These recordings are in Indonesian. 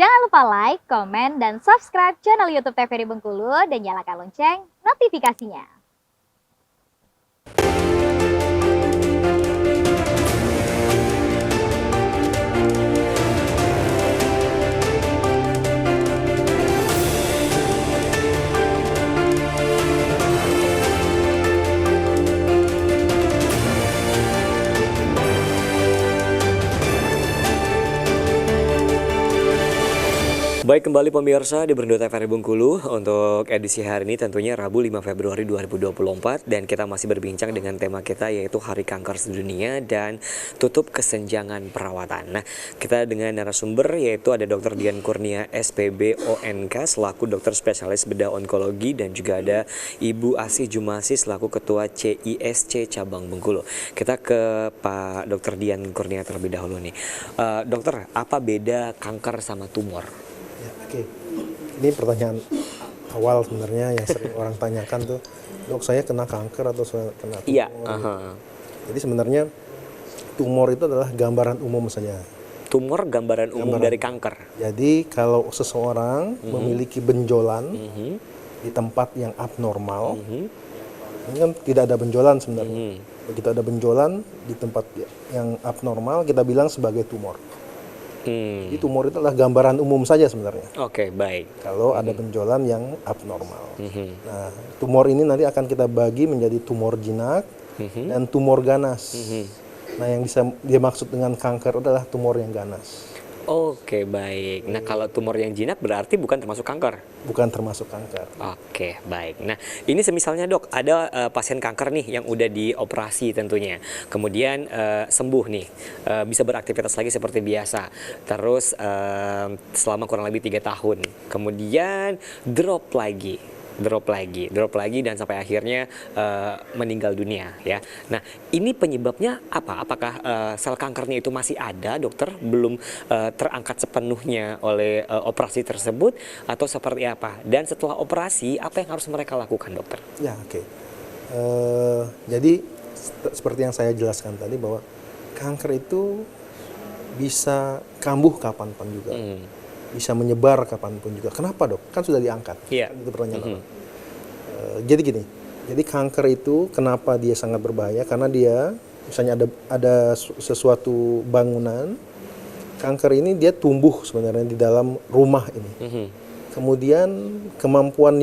Jangan lupa like, komen, dan subscribe channel YouTube TVRI Bengkulu dan nyalakan lonceng notifikasinya. Baik, kembali pemirsa di Berndo TVRI Bengkulu untuk edisi hari ini tentunya Rabu 5 Februari 2024 dan kita masih berbincang dengan tema kita yaitu Hari Kanker Sedunia dan tutup kesenjangan perawatan. Nah, kita dengan narasumber yaitu ada Dr. Dian Kurnia SPB ONK selaku dokter spesialis bedah onkologi dan juga ada Ibu Asih Jumasi selaku ketua CISC cabang Bengkulu. Kita ke Pak Dr. Dian Kurnia terlebih dahulu nih. Dokter, apa beda kanker sama tumor? Ya, oke. Ini pertanyaan awal sebenarnya yang sering orang tanyakan tuh, dok saya kena kanker atau saya kena tumor? Iya. Jadi sebenarnya tumor itu adalah gambaran umum saja. Tumor gambaran umum dari kanker. Jadi kalau seseorang memiliki benjolan di tempat yang abnormal, ini kan tidak ada benjolan sebenarnya. Begitu ada benjolan di tempat yang abnormal, kita bilang sebagai tumor. Jadi tumor itu adalah gambaran umum saja sebenarnya. Oke, baik. Kalau ada benjolan yang abnormal. Nah, tumor ini nanti akan kita bagi menjadi tumor jinak dan tumor ganas. Nah, yang bisa dia maksud dengan kanker adalah tumor yang ganas. Oke, baik. Nah, kalau tumor yang jinak berarti bukan termasuk kanker? Bukan termasuk kanker. Oke, baik. Nah, ini semisalnya dok, ada pasien kanker nih yang udah dioperasi tentunya. Kemudian sembuh nih, bisa beraktivitas lagi seperti biasa. Terus selama kurang lebih 3 tahun. Kemudian drop lagi dan sampai akhirnya meninggal dunia ya. Nah, ini penyebabnya apa? Apakah sel kankernya itu masih ada, dokter? Belum terangkat sepenuhnya oleh operasi tersebut atau seperti apa? Dan setelah operasi, apa yang harus mereka lakukan, dokter? Ya, oke. Jadi seperti yang saya jelaskan tadi bahwa kanker itu bisa kambuh kapanpun juga. Bisa menyebar kapanpun juga. Kenapa dok? Kan sudah diangkat. Iya. Itu pertanyaan. Jadi gini, jadi kanker itu kenapa dia sangat berbahaya? Karena dia misalnya ada sesuatu bangunan, kanker ini dia tumbuh sebenarnya di dalam rumah ini. Kemudian kemampuan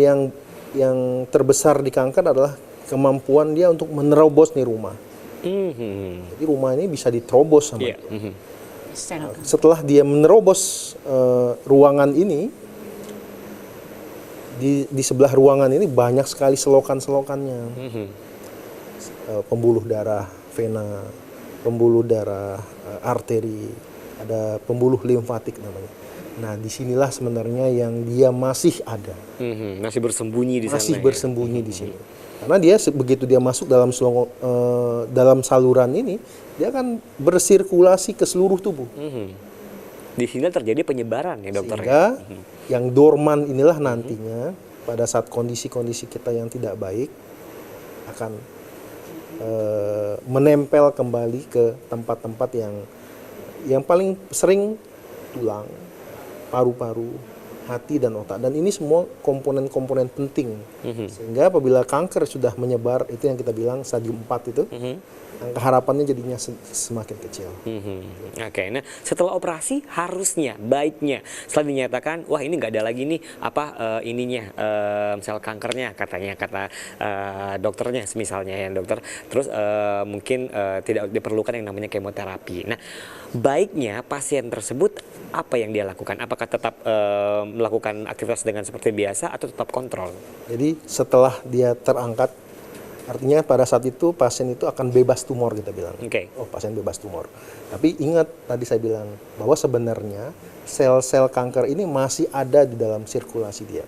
yang terbesar di kanker adalah kemampuan dia untuk menerobos nih rumah. Jadi rumah ini bisa diterobos sama dia. Setelah dia menerobos ruangan ini, di sebelah ruangan ini banyak sekali selokan-selokannya. Pembuluh darah vena, pembuluh darah arteri, ada pembuluh limfatik namanya. Nah, disinilah sebenarnya yang dia masih ada. Masih bersembunyi di sana. Masih bersembunyi di sini. Karena dia begitu dia masuk dalam saluran ini, dia akan bersirkulasi ke seluruh tubuh. Di sini terjadi penyebaran ya, dokter. Sehingga yang dorman inilah nantinya pada saat kondisi-kondisi kita yang tidak baik akan menempel kembali ke tempat-tempat yang paling sering tulang, paru-paru, hati dan otak, dan ini semua komponen-komponen penting. Sehingga apabila kanker sudah menyebar, itu yang kita bilang stadium 4 itu, angka harapannya jadinya semakin kecil. Oke, nah setelah operasi harusnya, baiknya setelah dinyatakan, wah ini nggak ada lagi nih sel kankernya kata dokternya misalnya ya dokter. Terus mungkin tidak diperlukan yang namanya kemoterapi. Nah, baiknya pasien tersebut apa yang dia lakukan? Apakah tetap melakukan aktivitas dengan seperti biasa atau tetap kontrol? Jadi setelah dia terangkat, artinya pada saat itu pasien itu akan bebas tumor kita bilang. Oh, pasien bebas tumor. Tapi ingat tadi saya bilang bahwa sebenarnya sel-sel kanker ini masih ada di dalam sirkulasi dia.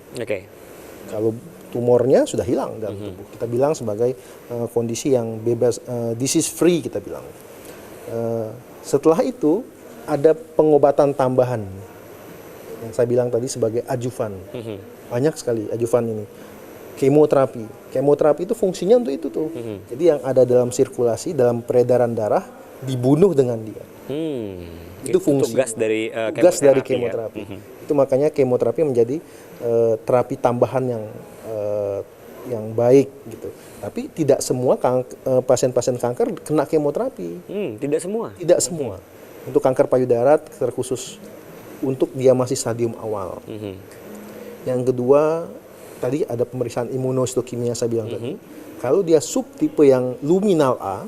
Kalau tumornya sudah hilang dalam tubuh, kita bilang sebagai kondisi yang bebas, disease free kita bilang. Setelah itu ada pengobatan tambahan yang saya bilang tadi sebagai adjuvan. Banyak sekali adjuvan ini. Kemoterapi itu fungsinya untuk itu tuh. Jadi yang ada dalam sirkulasi, dalam peredaran darah, dibunuh dengan dia. Itu fungsi tugas dari kemoterapi. Itu makanya kemoterapi menjadi terapi tambahan yang baik gitu. Tapi tidak semua pasien-pasien kanker kena kemoterapi. Tidak semua. Tidak semua. Untuk kanker payudara terkhusus untuk dia masih stadium awal. Yang kedua, tadi ada pemeriksaan imunohistokimia saya bilang tadi. Kalau dia subtipe yang luminal A,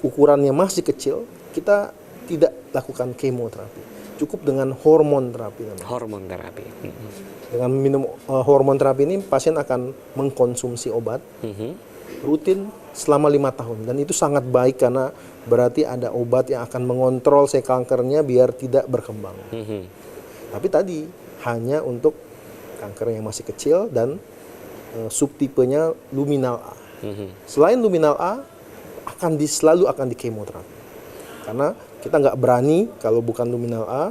ukurannya masih kecil, kita tidak lakukan kemoterapi. Cukup dengan hormon terapi namanya. Hormon terapi. Dengan minum hormon terapi ini pasien akan mengkonsumsi obat rutin selama 5 tahun, dan itu sangat baik karena berarti ada obat yang akan mengontrol sel kankernya biar tidak berkembang. Tapi tadi hanya untuk kanker yang masih kecil dan subtipenya luminal A. Selain luminal A selalu akan di kemoterapi karena kita nggak berani kalau bukan luminal A.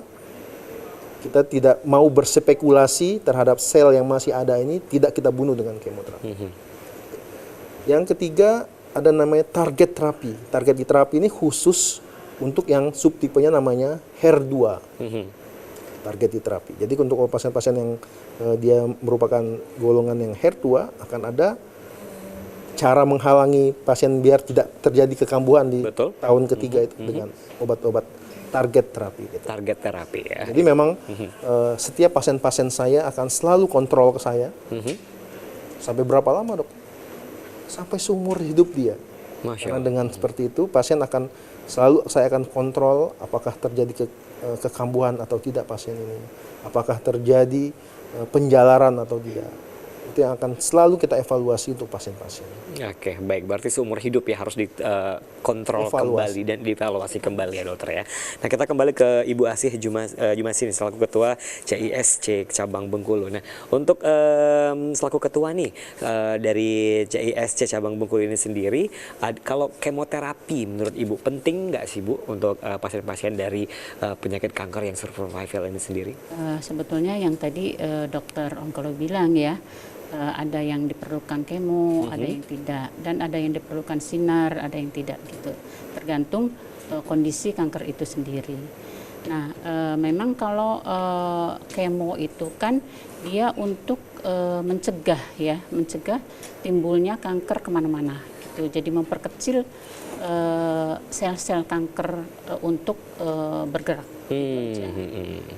Kita tidak mau berspekulasi terhadap sel yang masih ada ini, tidak kita bunuh dengan kemoterapi. Yang ketiga, ada namanya target terapi. Target terapi ini khusus untuk yang subtipenya namanya HER2. Target terapi. Jadi untuk pasien-pasien yang dia merupakan golongan yang HER2, akan ada cara menghalangi pasien biar tidak terjadi kekambuhan di tahun ketiga itu dengan obat-obat target terapi gitu. Target terapi ya. Jadi memang setiap pasien-pasien saya akan selalu kontrol ke saya. Sampai berapa lama, Dok? Sampai seumur hidup dia. Karena dengan seperti itu pasien akan selalu saya akan kontrol apakah terjadi kekambuhan atau tidak pasien ini. Apakah terjadi penjalaran atau tidak. Itu yang akan selalu kita evaluasi untuk pasien-pasien. Oke, baik. Berarti seumur hidup ya harus dikontrol kembali dan dievaluasi kembali ya dokter ya. Nah, kita kembali ke Ibu Asih Jumasin selaku Ketua CISC Cabang Bengkulu. Nah, untuk selaku Ketua nih dari CISC Cabang Bengkulu ini sendiri, kalau kemoterapi menurut Ibu penting nggak sih Bu untuk pasien-pasien dari penyakit kanker yang survival ini sendiri? Sebetulnya yang tadi dokter onkologi bilang ya, ada yang diperlukan kemo, ada yang tidak, dan ada yang diperlukan sinar, ada yang tidak gitu. Tergantung kondisi kanker itu sendiri. Nah, memang kalau kemo itu kan dia untuk mencegah timbulnya kanker kemana-mana gitu. Jadi memperkecil sel-sel kanker untuk bergerak.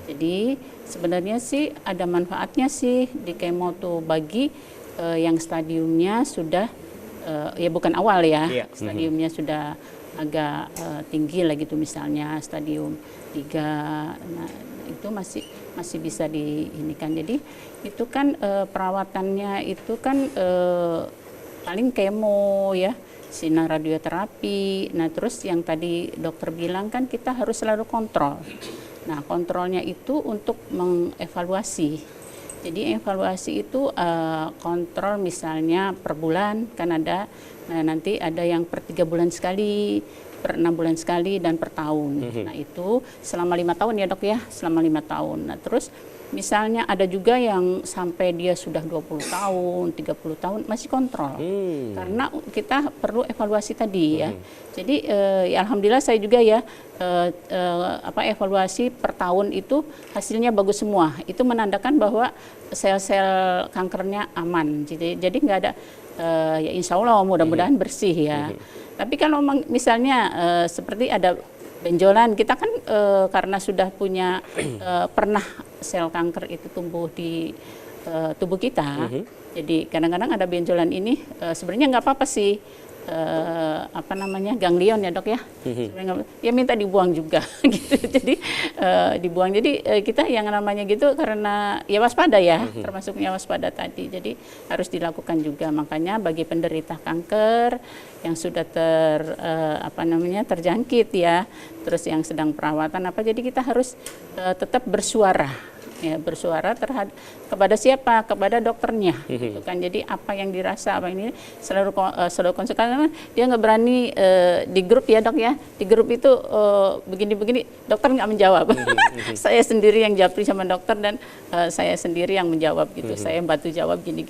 Jadi sebenarnya sih ada manfaatnya sih di kemo tuh bagi yang stadiumnya sudah ya bukan awal ya, stadiumnya sudah agak tinggi lah gitu, misalnya stadium 3, nah itu masih bisa diinikan. Jadi itu kan perawatannya itu kan paling kemo ya, sinar radioterapi. Nah, terus yang tadi dokter bilang kan kita harus selalu kontrol. Nah, kontrolnya itu untuk mengevaluasi. Jadi evaluasi itu kontrol misalnya per bulan kan ada. Nah, nanti ada yang per 3 bulan sekali, per 6 bulan sekali, dan per tahun. Nah, itu selama 5 tahun ya dok ya, selama 5 tahun. Nah, terus misalnya ada juga yang sampai dia sudah 20 tahun, 30 tahun masih kontrol. Karena kita perlu evaluasi tadi ya. Jadi ya alhamdulillah saya juga ya evaluasi per tahun itu hasilnya bagus semua. Itu menandakan bahwa sel-sel kankernya aman. Jadi nggak ada ya insya Allah mudah-mudahan bersih ya. Tapi kalau misalnya seperti ada benjolan, kita kan karena sudah punya pernah sel kanker itu tumbuh di tubuh kita, jadi kadang-kadang ada benjolan ini sebenarnya nggak apa-apa sih, ganglion ya dok ya, ya minta dibuang juga gitu. Jadi dibuang. Jadi kita yang namanya gitu karena ya waspada ya, termasuknya waspada tadi. Jadi harus dilakukan juga. Makanya bagi penderita kanker yang sudah terjangkit ya, terus yang sedang perawatan jadi kita harus tetap bersuara ya, bersuara kepada siapa? Kepada dokternya, gitu kan. Jadi apa yang dirasa, apa ini selalu konsultasi. Dia nggak berani di grup ya dok ya. Di grup itu begini-begini, dokter nggak menjawab. Saya sendiri yang japri sama dokter dan saya sendiri yang menjawab gitu. Saya bantu jawab gini.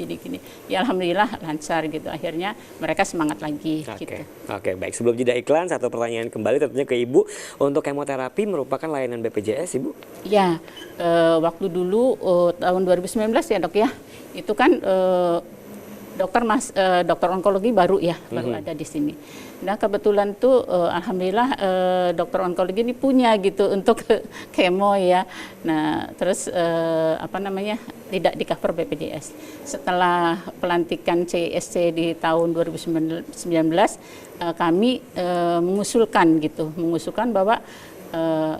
Ya alhamdulillah lancar gitu. Akhirnya mereka semangat lagi. Gitu. Oke, baik. Sebelum jeda iklan, satu pertanyaan kembali tentunya ke Ibu. Untuk kemoterapi merupakan layanan BPJS, Ibu? Ya, waktu dulu tahun 2019 ya dok ya, itu kan dokter onkologi baru ya, baru ada di sini. Nah kebetulan tuh alhamdulillah dokter onkologi ini punya gitu untuk kemo ya. Nah terus tidak di cover BPJS. Setelah pelantikan CSC di tahun 2019 kami mengusulkan bahwa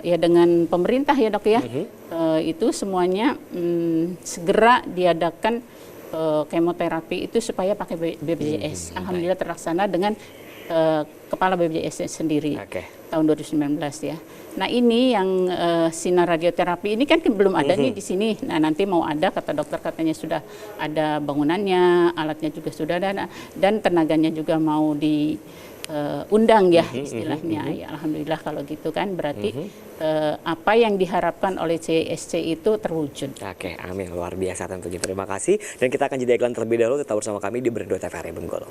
ya dengan pemerintah ya dok ya, itu semuanya segera diadakan kemoterapi itu supaya pakai BPJS. Alhamdulillah terlaksana dengan kepala BPJS sendiri tahun 2019 ya. Nah ini yang sinar radioterapi ini kan belum ada nih di sini. Nah nanti mau ada, kata dokter katanya sudah ada bangunannya, alatnya juga sudah ada, dan tenaganya juga mau diundang ya istilahnya. Ya alhamdulillah kalau gitu kan berarti apa yang diharapkan oleh CSC itu terwujud. Oke, amin, luar biasa tentunya. Terima kasih, dan kita akan jeda iklan terlebih dahulu. Tetap bersama kami di Berindo TVRI Bengkulu.